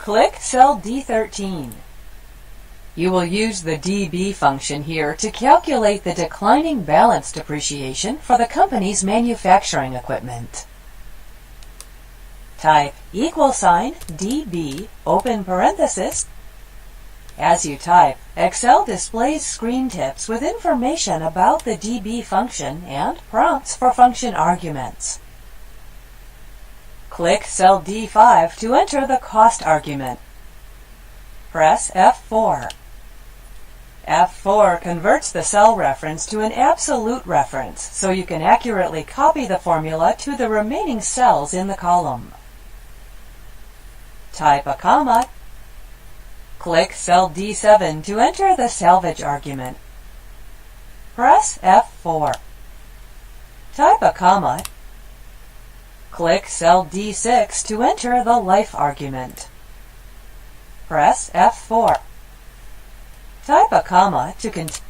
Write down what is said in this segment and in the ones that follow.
Click cell D13. You will use the DB function here to calculate the declining balance depreciation for the company's manufacturing equipment. Type $DB, open parenthesis. As you type, Excel displays screen tips with information about the DB function and prompts for function arguments. Click cell D5 to enter the cost argument. Press F4. F4 converts the cell reference to an absolute reference, so you can accurately copy the formula to the remaining cells in the column. Type a comma. Click cell D7 to enter the salvage argument. Press F4. Type a comma. Click cell D6 to enter the life argument. Press F4. Type a comma to continue.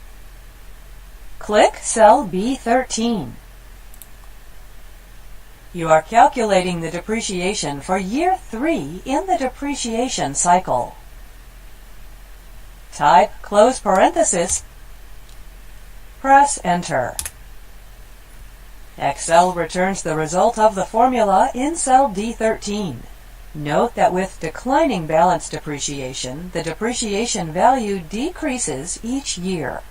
Click cell B13. You are calculating the depreciation for year 3 in the depreciation cycle. Type close parenthesis. Press Enter. Excel returns the result of the formula in cell D13. Note that with declining balance depreciation, the depreciation value decreases each year.